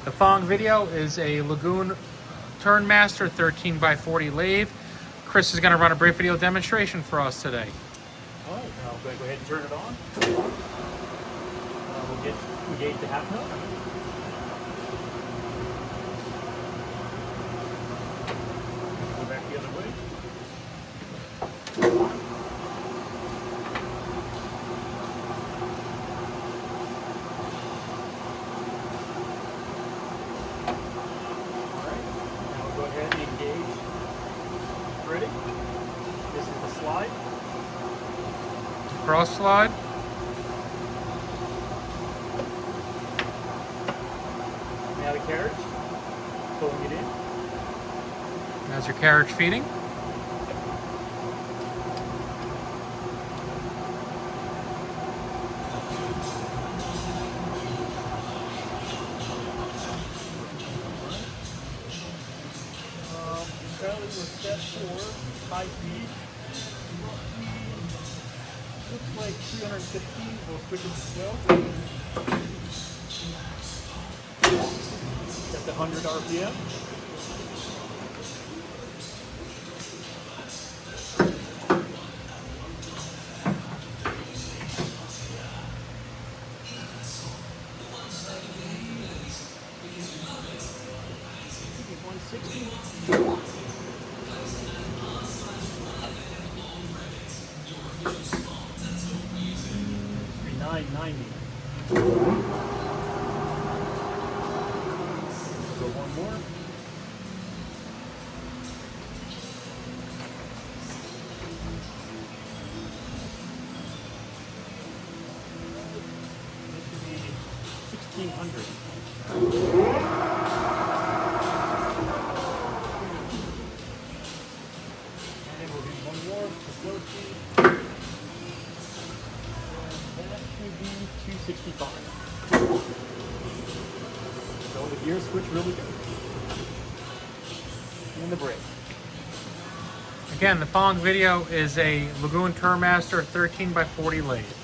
The following video is a LAGUN TURNMASTER 13x40 lathe. Chris is going to run a brief video demonstration for us today. All right, now I'm going to go ahead and turn it on. We'll gauge the half mil. Go back the other way. Go ahead and engage. Ready? This is the slide. Cross slide. Now the carriage. Pulling it in. That's your carriage feeding. Currently we're set for high speed. Looks like 350. We'll switch it to slow. Set to 100 RPM. I think it's 160. 990. Go one more. This should be 1600. And we'll do one more for slow speed. That should be 265. So the gear switch really good. And the brake. Again, the following video is a LAGUN TURNMASTER 13x40 lathe.